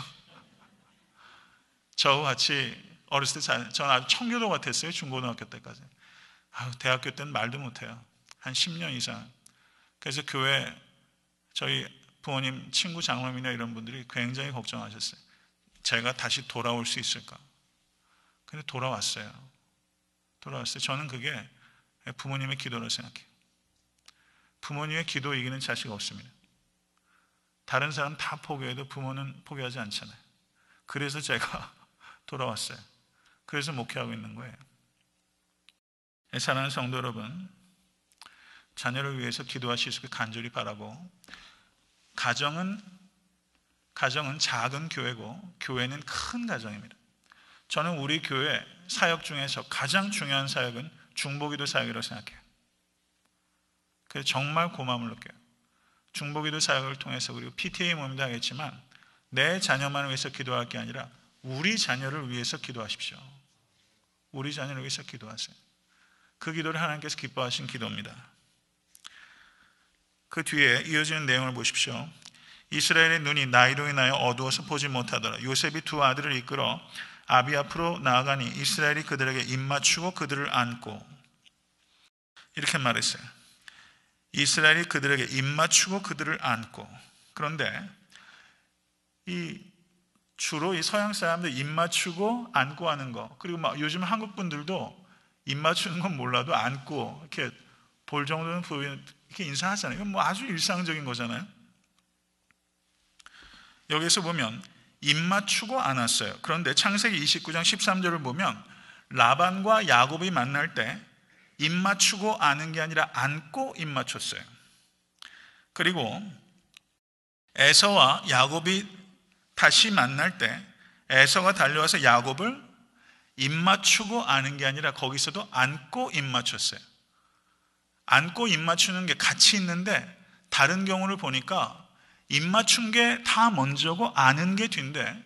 저와 같이 어렸을 때 저는 아주 청교도 같았어요. 중고등학교 때까지. 대학교 때는 말도 못해요. 한 10년 이상. 그래서 교회 저희 부모님, 친구, 장로님이나 이런 분들이 굉장히 걱정하셨어요. 제가 다시 돌아올 수 있을까? 근데 돌아왔어요. 저는 그게 부모님의 기도로 생각해요. 부모님의 기도 이기는 자식 없습니다. 다른 사람 다 포기해도 부모는 포기하지 않잖아요. 그래서 제가 돌아왔어요. 그래서 목회하고 있는 거예요. 사랑하는 성도 여러분, 자녀를 위해서 기도하실 수 있게 간절히 바라고, 가정은 작은 교회고 교회는 큰 가정입니다. 저는 우리 교회 사역 중에서 가장 중요한 사역은 중보기도 사역이라고 생각해요. 그래서 정말 고마움을 느껴요. 중보기도 사역을 통해서 그리고 PTA 모임도 하겠지만 내 자녀만을 위해서 기도할 게 아니라 우리 자녀를 위해서 기도하십시오. 우리 자녀를 위해서 기도하세요. 그 기도를 하나님께서 기뻐하신 기도입니다. 그 뒤에 이어지는 내용을 보십시오. 이스라엘의 눈이 나이로 인하여 어두워서 보지 못하더라. 요셉이 두 아들을 이끌어 아비 앞으로 나아가니 이스라엘이 그들에게 입맞추고 그들을 안고, 이렇게 말했어요. 이스라엘이 그들에게 입맞추고 그들을 안고. 그런데 주로 이 서양 사람들 입맞추고 안고 하는 거, 그리고 요즘 한국 분들도 입맞추는 건 몰라도 안고 이렇게 볼 정도는 보이는, 이렇게 인사하잖아요. 이건 아주 일상적인 거잖아요. 여기서 보면 입맞추고 안았어요. 그런데 창세기 29장 13절을 보면 라반과 야곱이 만날 때 입맞추고 안은 게 아니라 안고 입맞췄어요. 그리고 에서와 야곱이 다시 만날 때 에서가 달려와서 야곱을 입맞추고 안은 게 아니라 거기서도 안고 입맞췄어요. 안고 입맞추는 게 같이 있는데 다른 경우를 보니까 입맞춘 게 다 먼저고 아는 게 뒤인데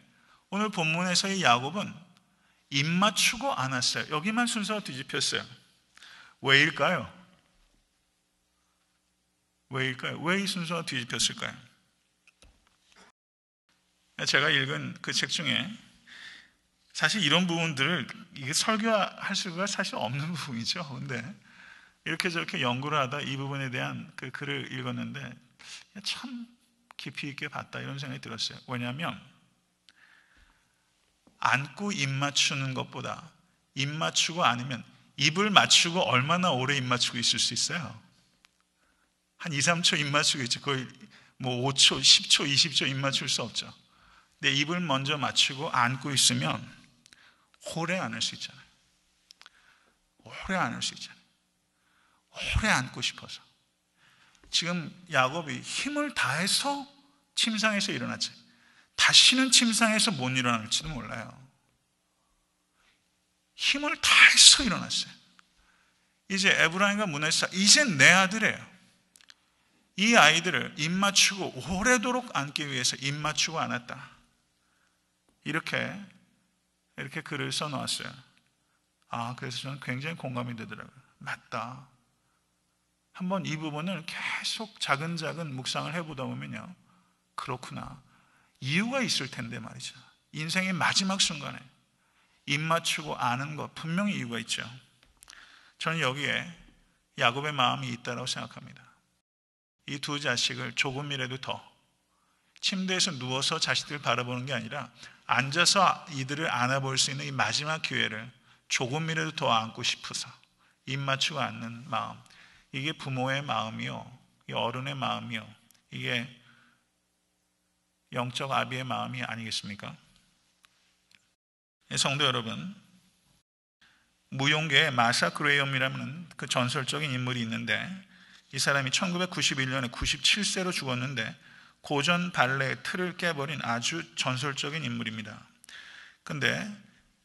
오늘 본문에서의 야곱은 입맞추고 안았어요. 여기만 순서가 뒤집혔어요. 왜일까요? 왜 이 순서가 뒤집혔을까요? 제가 읽은 그 책 중에 사실 이런 부분들을 이게 설교할 수가 사실 없는 부분이죠. 근데 이렇게 저렇게 연구를 하다 이 부분에 대한 그 글을 읽었는데 참 깊이 있게 봤다 이런 생각이 들었어요. 왜냐하면 안고 입 맞추는 것보다 입 맞추고 아니면 입을 맞추고 얼마나 오래 입 맞추고 있을 수 있어요? 한 2, 3초 입 맞추고 있죠. 거의 5초, 10초, 20초 입 맞출 수 없죠. 근데 입을 먼저 맞추고 안고 있으면 오래 안을 수 있잖아요. 오래 안을 수 있잖아요. 오래 안고 싶어서. 지금 야곱이 힘을 다해서 침상에서 일어났지. 다시는 침상에서 못 일어날지도 몰라요. 힘을 다해서 일어났어요. 이제 에브라임과 문에서 이제 내 아들이에요. 이 아이들을 입 맞추고 오래도록 안기 위해서 입 맞추고 안았다. 이렇게 글을 써놓았어요. 그래서 저는 굉장히 공감이 되더라고요. 맞다. 한번 이 부분을 계속 차근차근 묵상을 해보다 보면요. 그렇구나. 이유가 있을 텐데 말이죠. 인생의 마지막 순간에 입 맞추고 아는 것 분명히 이유가 있죠. 저는 여기에 야곱의 마음이 있다고 생각합니다. 이 두 자식을 조금이라도 더 침대에서 누워서 자식들을 바라보는 게 아니라 앉아서 이들을 안아볼 수 있는 이 마지막 기회를 조금이라도 더 안고 싶어서 입 맞추고 앉는 마음, 이게 부모의 마음이요, 이 어른의 마음이요, 이게 영적 아비의 마음이 아니겠습니까? 성도 여러분, 무용계의 마사 그레이엄이라는 그 전설적인 인물이 있는데, 이 사람이 1991년에 97세로 죽었는데 고전 발레의 틀을 깨버린 아주 전설적인 인물입니다. 근데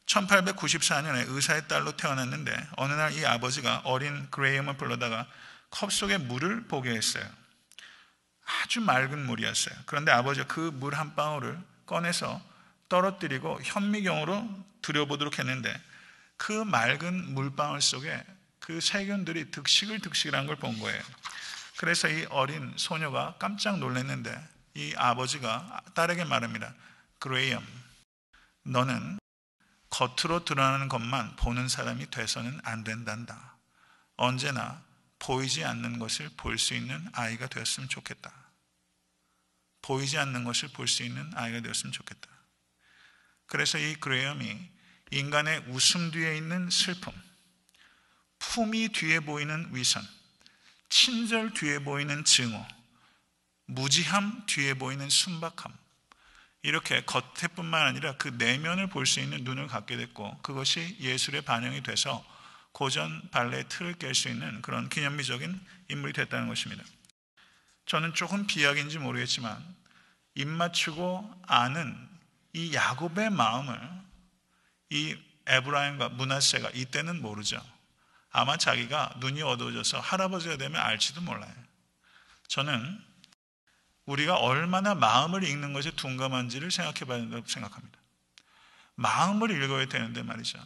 1894년에 의사의 딸로 태어났는데 어느 날 이 아버지가 어린 그레이엄을 불러다가 컵 속에 물을 보게 했어요. 아주 맑은 물이었어요. 그런데 아버지가 그 물 한 방울을 꺼내서 떨어뜨리고 현미경으로 들여보도록 했는데 그 맑은 물방울 속에 그 세균들이 득실한 걸 본 거예요. 그래서 이 어린 소녀가 깜짝 놀랐는데 이 아버지가 딸에게 말합니다. 그레이엄, 너는 겉으로 드러나는 것만 보는 사람이 돼서는 안 된단다. 언제나 보이지 않는 것을 볼 수 있는 아이가 되었으면 좋겠다. 보이지 않는 것을 볼 수 있는 아이가 되었으면 좋겠다. 그래서 이 그레이엄이 인간의 웃음 뒤에 있는 슬픔, 품위 뒤에 보이는 위선, 친절 뒤에 보이는 증오, 무지함 뒤에 보이는 순박함, 이렇게 겉에뿐만 아니라 그 내면을 볼 수 있는 눈을 갖게 됐고, 그것이 예술에 반영이 돼서 고전 발레의 틀을 깰 수 있는 그런 기념비적인 인물이 됐다는 것입니다. 저는 조금 비약인지 모르겠지만 입 맞추고 아는 이 야곱의 마음을 이 에브라임과 므낫세가 이때는 모르죠. 아마 자기가 눈이 어두워져서 할아버지가 되면 알지도 몰라요. 저는 우리가 얼마나 마음을 읽는 것에 둔감한지를 생각해 봐야 된다고 생각합니다. 마음을 읽어야 되는데 말이죠.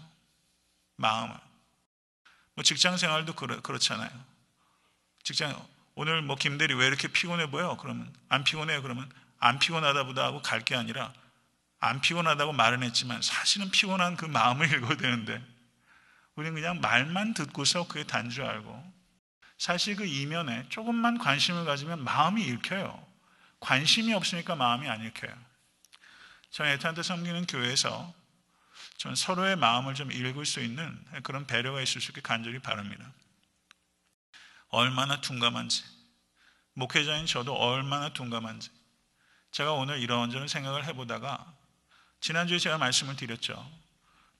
마음을. 직장 생활도 그렇잖아요. 오늘 김대리 왜 이렇게 피곤해 보여? 그러면 안 피곤해요. 그러면 안 피곤하다 보다 하고 갈 게 아니라 안 피곤하다고 말은 했지만 사실은 피곤한 그 마음을 읽어야 되는데 우리는 그냥 말만 듣고서 그게 단 줄 알고 사실 그 이면에 조금만 관심을 가지면 마음이 읽혀요. 관심이 없으니까 마음이 안 읽혀요. 저는 애타한테 섬기는 교회에서 전 서로의 마음을 좀 읽을 수 있는 그런 배려가 있을 수 있게 간절히 바랍니다. 얼마나 둔감한지, 목회자인 저도 얼마나 둔감한지 제가 오늘 이런저런 생각을 해보다가 지난주에 제가 말씀을 드렸죠.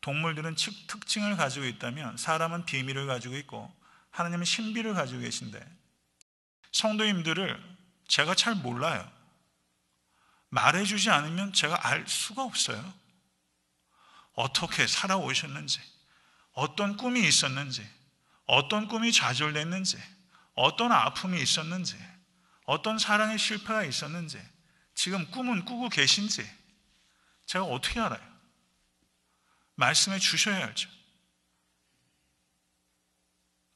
동물들은 특징을 가지고 있다면 사람은 비밀을 가지고 있고 하나님은 신비를 가지고 계신데 성도님들을 제가 잘 몰라요. 말해주지 않으면 제가 알 수가 없어요. 어떻게 살아오셨는지, 어떤 꿈이 있었는지, 어떤 꿈이 좌절됐는지, 어떤 아픔이 있었는지, 어떤 사랑의 실패가 있었는지, 지금 꿈은 꾸고 계신지 제가 어떻게 알아요? 말씀해 주셔야 알죠.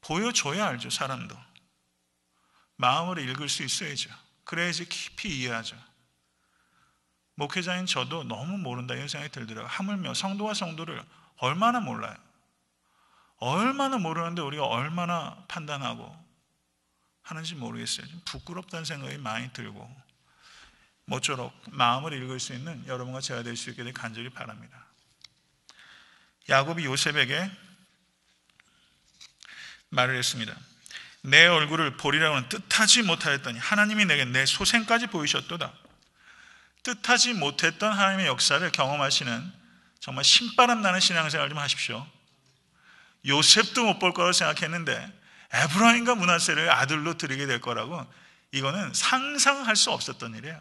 보여줘야 알죠. 사람도 마음으로 읽을 수 있어야죠. 그래야지 깊이 이해하죠. 목회자인 저도 너무 모른다 이런 생각이 들더라고요. 하물며 성도와 성도를 얼마나 몰라요. 얼마나 모르는데 우리가 얼마나 판단하고 하는지 모르겠어요. 좀 부끄럽다는 생각이 많이 들고 모쪼록 마음을 읽을 수 있는 여러분과 제가 될 수 있게 될 간절히 바랍니다. 야곱이 요셉에게 말을 했습니다. 내 얼굴을 보리라고는 뜻하지 못하였더니 하나님이 내게 내 소생까지 보이셨도다. 뜻하지 못했던 하나님의 역사를 경험하시는 정말 신바람 나는 신앙생활 좀 하십시오. 요셉도 못 볼 거라고 생각했는데 에브라임과 므낫세를 아들로 드리게 될 거라고 이거는 상상할 수 없었던 일이에요.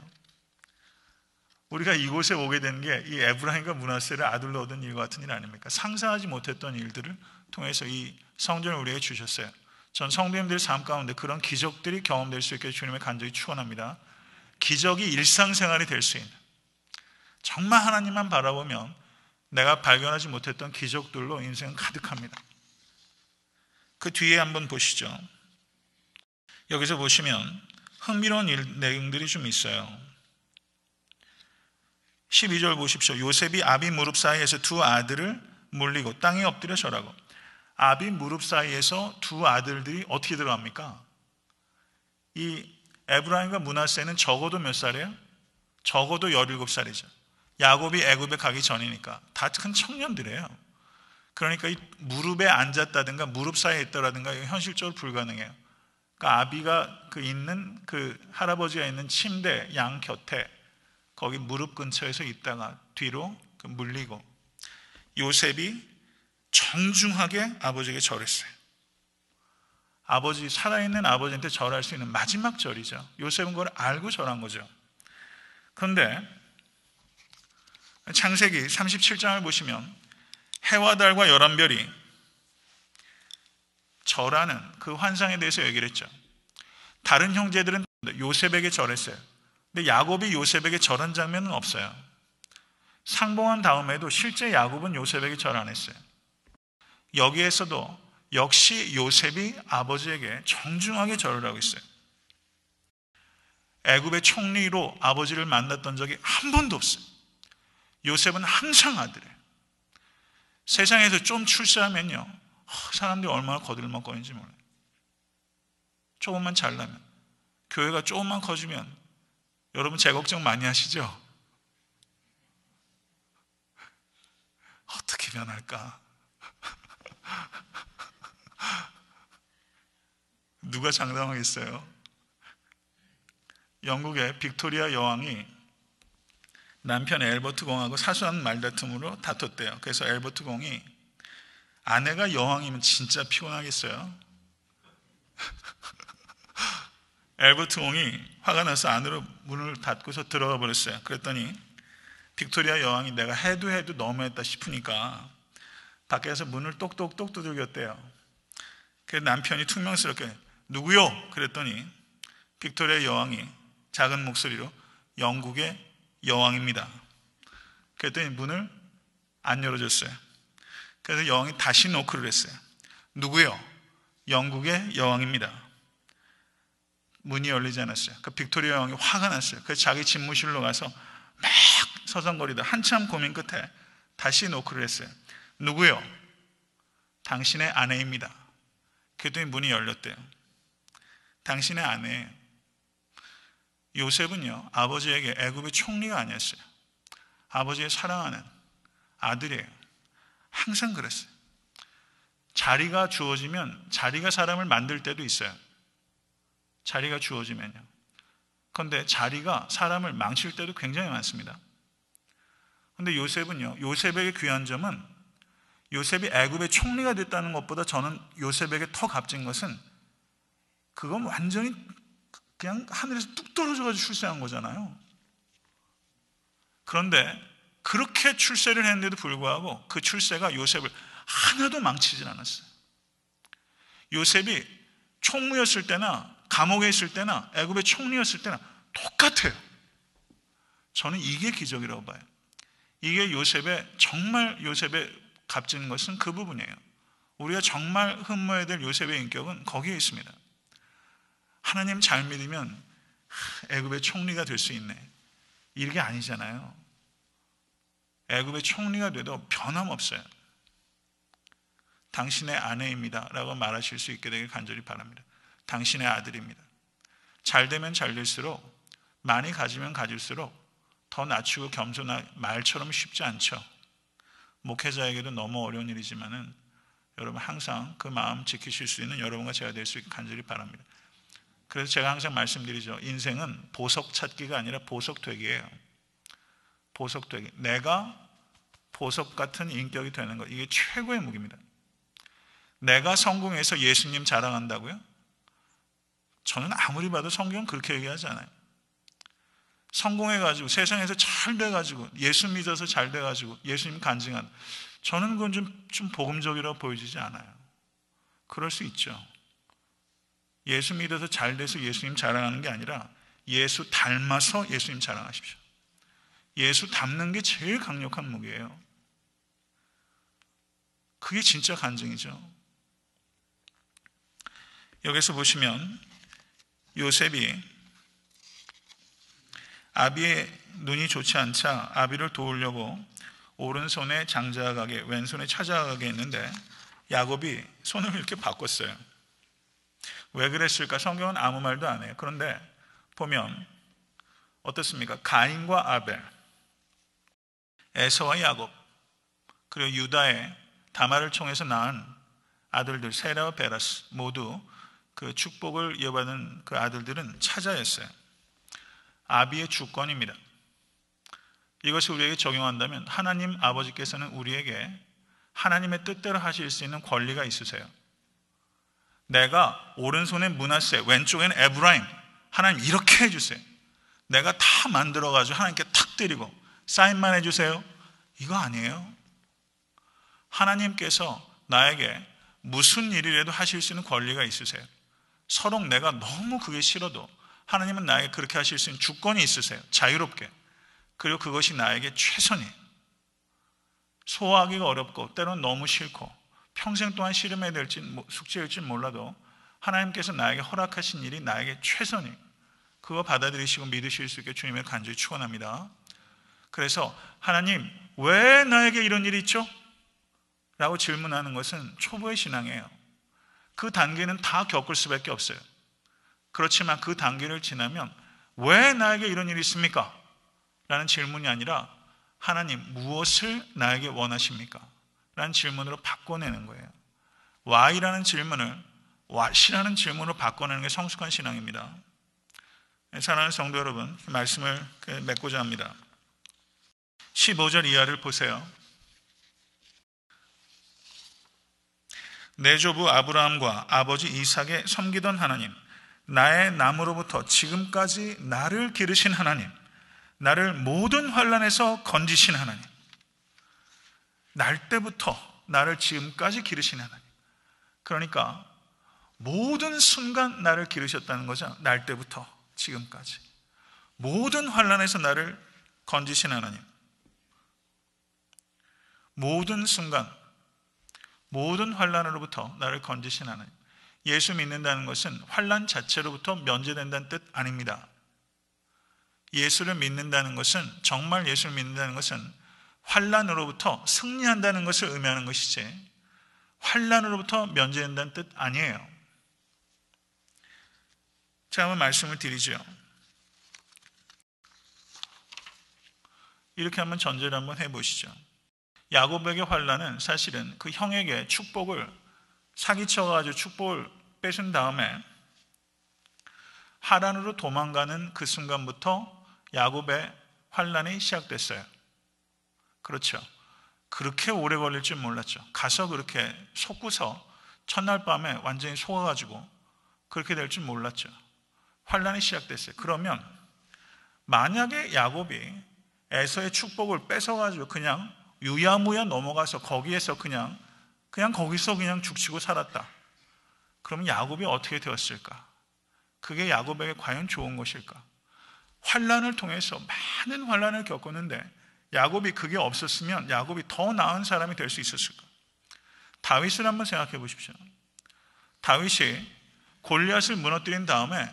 우리가 이곳에 오게 된 게 이 에브라임과 므낫세를 아들로 얻은 일 같은 일 아닙니까? 상상하지 못했던 일들을 통해서 이 성전을 우리에게 주셨어요. 전 성도님들의 삶 가운데 그런 기적들이 경험될 수 있게 주님의 간절히 축원합니다. 기적이 일상생활이 될 수 있는, 정말 하나님만 바라보면 내가 발견하지 못했던 기적들로 인생은 가득합니다. 그 뒤에 한번 보시죠. 여기서 보시면 흥미로운 내용들이 좀 있어요. 12절 보십시오. 요셉이 아비 무릎 사이에서 두 아들을 물리고 땅에 엎드려 절하고. 아비 무릎 사이에서 두 아들들이 어떻게 들어갑니까? 이 에브라임과 므낫세는 적어도 몇 살이에요? 적어도 17살이죠. 야곱이 애굽에 가기 전이니까 다 큰 청년들이에요. 그러니까 이 무릎에 앉았다든가 무릎 사이에 있다라든가 현실적으로 불가능해요. 그러니까 아비가 있는 할아버지가 있는 침대 양 곁에 거기 무릎 근처에서 있다가 뒤로 물리고 요셉이 정중하게 아버지에게 절했어요. 살아있는 아버지한테 절할 수 있는 마지막 절이죠. 요셉은 그걸 알고 절한 거죠. 그런데 창세기 37장을 보시면 해와 달과 11별이 절하는 그 환상에 대해서 얘기를 했죠. 다른 형제들은 요셉에게 절했어요. 근데 야곱이 요셉에게 절한 장면은 없어요. 상봉한 다음에도 실제 야곱은 요셉에게 절 안 했어요. 여기에서도 역시 요셉이 아버지에게 정중하게 절을 하고 있어요. 애굽의 총리로 아버지를 만났던 적이 한 번도 없어요. 요셉은 항상 아들이에요. 세상에서 좀 출세하면요, 사람들이 얼마나 거들먹거리는지 몰라요. 조금만 잘나면, 교회가 조금만 커지면, 여러분 제 걱정 많이 하시죠? 어떻게 변할까? 누가 장담하겠어요? 영국의 빅토리아 여왕이 남편 엘버트 공하고 사소한 말다툼으로 다퉜대요. 그래서 엘버트 공이 아내가 여왕이면 진짜 피곤하겠어요. 엘버트 공이 화가 나서 안으로 문을 닫고서 들어가 버렸어요. 그랬더니 빅토리아 여왕이 내가 해도 너무했다 싶으니까 밖에서 문을 똑똑똑 두들겼대요. 그래서 남편이 퉁명스럽게 누구요? 그랬더니 빅토리아 여왕이 작은 목소리로 영국의 여왕입니다. 그랬더니 문을 안 열어줬어요. 그래서 여왕이 다시 노크를 했어요. 누구요? 영국의 여왕입니다. 문이 열리지 않았어요. 그 빅토리아 여왕이 화가 났어요. 그래서 자기 집무실로 가서 막 서성거리다 한참 고민 끝에 다시 노크를 했어요. 누구요? 당신의 아내입니다. 그랬더니 문이 열렸대요. 당신의 아내. 요셉은요, 아버지에게 애굽의 총리가 아니었어요. 아버지의 사랑하는 아들이에요. 항상 그랬어요. 자리가 주어지면 자리가 사람을 만들 때도 있어요. 자리가 주어지면요. 그런데 자리가 사람을 망칠 때도 굉장히 많습니다. 그런데 요셉은요, 요셉에게 귀한 점은 요셉이 애굽의 총리가 됐다는 것보다 저는 요셉에게 더 값진 것은 그건 완전히 그냥 하늘에서 뚝 떨어져가지고 출세한 거잖아요. 그런데 그렇게 출세를 했는데도 불구하고 그 출세가 요셉을 하나도 망치질 않았어요. 요셉이 총무였을 때나 감옥에 있을 때나 애굽의 총리였을 때나 똑같아요. 저는 이게 기적이라고 봐요. 이게 정말 요셉의 값진 것은 그 부분이에요. 우리가 정말 흠모해야 될 요셉의 인격은 거기에 있습니다. 하나님 잘 믿으면 애굽의 총리가 될 수 있네. 이게 아니잖아요. 애굽의 총리가 돼도 변함없어요. 당신의 아내입니다 라고 말하실 수 있게 되길 간절히 바랍니다. 당신의 아들입니다. 잘 되면 잘 될수록, 많이 가지면 가질수록 더 낮추고 겸손한 말처럼 쉽지 않죠. 목회자에게도 너무 어려운 일이지만은 여러분 항상 그 마음 지키실 수 있는 여러분과 제가 될 수 있게 간절히 바랍니다. 그래서 제가 항상 말씀드리죠. 인생은 보석 찾기가 아니라 보석 되기예요. 보석 되기. 내가 보석 같은 인격이 되는 것. 이게 최고의 무기입니다. 내가 성공해서 예수님 자랑한다고요? 저는 아무리 봐도 성경은 그렇게 얘기하지 않아요. 성공해가지고 세상에서 잘 돼가지고 예수 믿어서 잘 돼가지고 예수님 간증한, 저는 그건 좀 복음적이라고 보여지지 않아요. 그럴 수 있죠. 예수 믿어서 잘 돼서 예수님 자랑하는 게 아니라 예수 닮아서 예수님 자랑하십시오. 예수 닮는 게 제일 강력한 무기예요. 그게 진짜 간증이죠. 여기서 보시면 요셉이 아비의 눈이 좋지 않자 아비를 도우려고 오른손에 장자가게 왼손에 찾아가게 했는데 야곱이 손을 이렇게 바꿨어요. 왜 그랬을까? 성경은 아무 말도 안 해요. 그런데 보면 어떻습니까? 가인과 아벨, 에서와 야곱, 그리고 유다의 다말을 통해서 낳은 아들들 세라와 베라스 모두 그 축복을 이어받은 그 아들들은 차자였어요. 아비의 주권입니다. 이것을 우리에게 적용한다면 하나님 아버지께서는 우리에게 하나님의 뜻대로 하실 수 있는 권리가 있으세요. 내가 오른손엔 므낫세, 왼쪽엔 에브라임, 하나님 이렇게 해주세요. 내가 다 만들어가지고 하나님께 탁 드리고 사인만 해주세요. 이거 아니에요. 하나님께서 나에게 무슨 일이라도 하실 수 있는 권리가 있으세요. 서로 내가 너무 그게 싫어도 하나님은 나에게 그렇게 하실 수 있는 주권이 있으세요. 자유롭게. 그리고 그것이 나에게 최선이에요. 소화하기가 어렵고 때로는 너무 싫고 평생 동안 씨름해야 될지 숙제일지 몰라도 하나님께서 나에게 허락하신 일이 나에게 최선이에요. 그거 받아들이시고 믿으실 수 있게 주님을 간절히 축원합니다. 그래서 하나님 왜 나에게 이런 일이 있죠? 라고 질문하는 것은 초보의 신앙이에요. 그 단계는 다 겪을 수밖에 없어요. 그렇지만 그 단계를 지나면 왜 나에게 이런 일이 있습니까? 라는 질문이 아니라 하나님 무엇을 나에게 원하십니까? 라는 질문으로 바꿔내는 거예요. Why라는 질문을 What이라는 질문으로 바꿔내는 게 성숙한 신앙입니다. 사랑하는 성도 여러분, 말씀을 맺고자 합니다. 15절 이하를 보세요. 내 조부 아브라함과 아버지 이삭에 섬기던 하나님, 나의 남으로부터 지금까지 나를 기르신 하나님, 나를 모든 환난에서 건지신 하나님, 날 때부터 나를 지금까지 기르신 하나님. 그러니까 모든 순간 나를 기르셨다는 거죠. 날 때부터 지금까지 모든 환난에서 나를 건지신 하나님, 모든 순간 모든 환난으로부터 나를 건지신 하나님. 예수 믿는다는 것은 환난 자체로부터 면제된다는 뜻 아닙니다. 예수를 믿는다는 것은, 정말 예수를 믿는다는 것은 환난으로부터 승리한다는 것을 의미하는 것이지 환난으로부터 면제된다는 뜻 아니에요. 자, 한번 말씀을 드리죠. 이렇게 한번 전제를 한번 해보시죠. 야곱에게 환난은 사실은 그 형에게 축복을 사기쳐가지고 축복을 뺏은 다음에 하란으로 도망가는 그 순간부터 야곱의 환난이 시작됐어요. 그렇죠. 그렇게 오래 걸릴 줄 몰랐죠. 가서 그렇게 속고서 첫날 밤에 완전히 속아가지고 그렇게 될 줄 몰랐죠. 환난이 시작됐어요. 그러면 만약에 야곱이 에서의 축복을 뺏어가지고 그냥 유야무야 넘어가서 거기에서 그냥 거기서 그냥 죽치고 살았다. 그러면 야곱이 어떻게 되었을까? 그게 야곱에게 과연 좋은 것일까? 환난을 통해서 많은 환난을 겪었는데 야곱이 그게 없었으면 야곱이 더 나은 사람이 될 수 있었을까? 다윗을 한번 생각해 보십시오. 다윗이 골리앗을 무너뜨린 다음에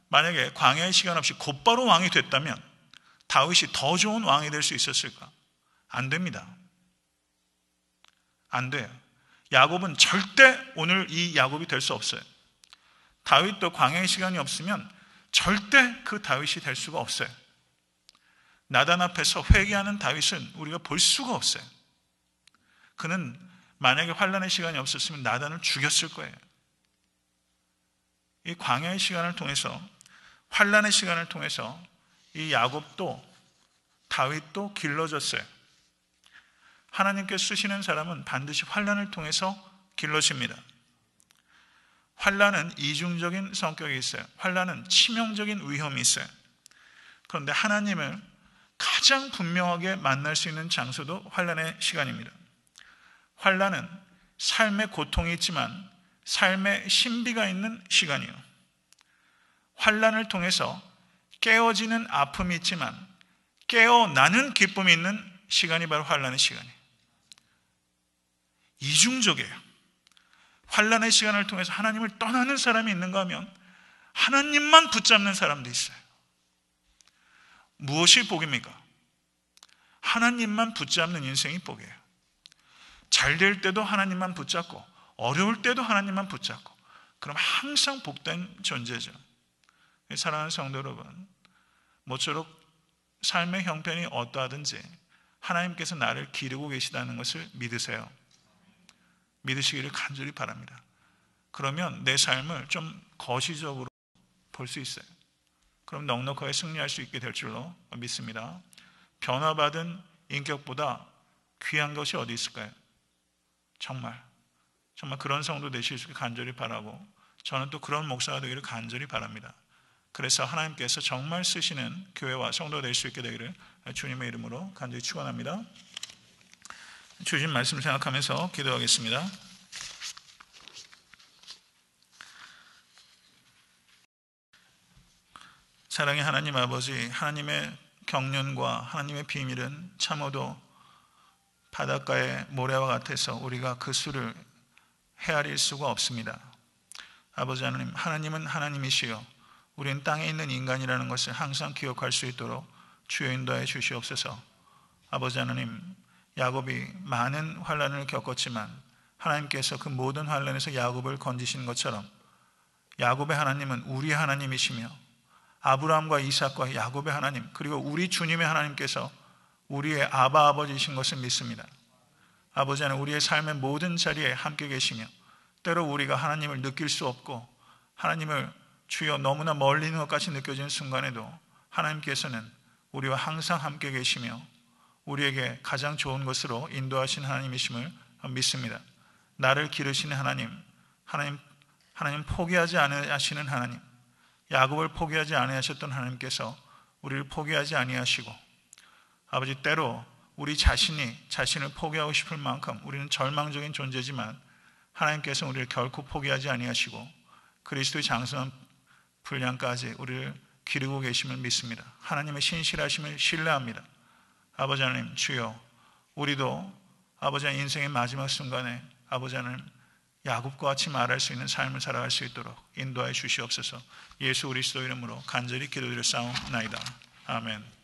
만약에 광야의 시간 없이 곧바로 왕이 됐다면 다윗이 더 좋은 왕이 될 수 있었을까? 안 됩니다. 안 돼요. 야곱은 절대 오늘 이 야곱이 될 수 없어요. 다윗도 광야의 시간이 없으면 절대 그 다윗이 될 수가 없어요. 나단 앞에서 회개하는 다윗은 우리가 볼 수가 없어요. 그는 만약에 환난의 시간이 없었으면 나단을 죽였을 거예요. 이 광야의 시간을 통해서, 환난의 시간을 통해서 이 야곱도 다윗도 길러졌어요. 하나님께 쓰시는 사람은 반드시 환난을 통해서 길러집니다. 환난은 이중적인 성격이 있어요. 환난은 치명적인 위험이 있어요. 그런데 하나님을 가장 분명하게 만날 수 있는 장소도 환난의 시간입니다. 환난은 삶의 고통이 있지만 삶의 신비가 있는 시간이에요. 환난을 통해서 깨어지는 아픔이 있지만 깨어나는 기쁨이 있는 시간이 바로 환난의 시간이에요. 이중적이에요. 환난의 시간을 통해서 하나님을 떠나는 사람이 있는가 하면 하나님만 붙잡는 사람도 있어요. 무엇이 복입니까? 하나님만 붙잡는 인생이 복이에요. 잘 될 때도 하나님만 붙잡고 어려울 때도 하나님만 붙잡고, 그럼 항상 복된 존재죠. 사랑하는 성도 여러분, 모쪼록 삶의 형편이 어떠하든지 하나님께서 나를 기르고 계시다는 것을 믿으세요. 믿으시기를 간절히 바랍니다. 그러면 내 삶을 좀 거시적으로 볼 수 있어요. 그럼 넉넉하게 승리할 수 있게 될 줄로 믿습니다. 변화받은 인격보다 귀한 것이 어디 있을까요? 정말 그런 성도 되실 수 있게 간절히 바라고, 저는 또 그런 목사가 되기를 간절히 바랍니다. 그래서 하나님께서 정말 쓰시는 교회와 성도 될 수 있게 되기를 주님의 이름으로 간절히 축원합니다. 주신 말씀 생각하면서 기도하겠습니다. 사랑의 하나님 아버지, 하나님의 경륜과 하나님의 비밀은 참으로 바닷가의 모래와 같아서 우리가 그 수를 헤아릴 수가 없습니다. 아버지 하나님, 하나님은 하나님이시여 우리는 땅에 있는 인간이라는 것을 항상 기억할 수 있도록 주여 인도해 주시옵소서. 아버지 하나님, 야곱이 많은 환난을 겪었지만 하나님께서 그 모든 환난에서 야곱을 건지신 것처럼 야곱의 하나님은 우리의 하나님이시며 아브라함과 이삭과 야곱의 하나님, 그리고 우리 주님의 하나님께서 우리의 아바 아버지이신 것을 믿습니다. 아버지 하나님, 우리의 삶의 모든 자리에 함께 계시며 때로 우리가 하나님을 느낄 수 없고 하나님을 주여 너무나 멀리 있는 것 같이 느껴지는 순간에도 하나님께서는 우리와 항상 함께 계시며 우리에게 가장 좋은 것으로 인도하신 하나님이심을 믿습니다. 나를 기르시는 하나님 포기하지 않으시는 하나님, 야곱을 포기하지 아니하셨던 하나님께서 우리를 포기하지 아니하시고, 아버지 때로 우리 자신을 포기하고 싶을 만큼 우리는 절망적인 존재지만 하나님께서 우리를 결코 포기하지 아니하시고 그리스도의 장성한 분량까지 우리를 기르고 계심을 믿습니다. 하나님의 신실하심을 신뢰합니다. 아버지 하나님, 주여 우리도 아버지 하나님 인생의 마지막 순간에 아버지 하나님 야곱과 같이 말할 수 있는 삶을 살아갈 수 있도록 인도하여 주시옵소서. 예수 그리스도 이름으로 간절히 기도드려 싸움나이다. 아멘.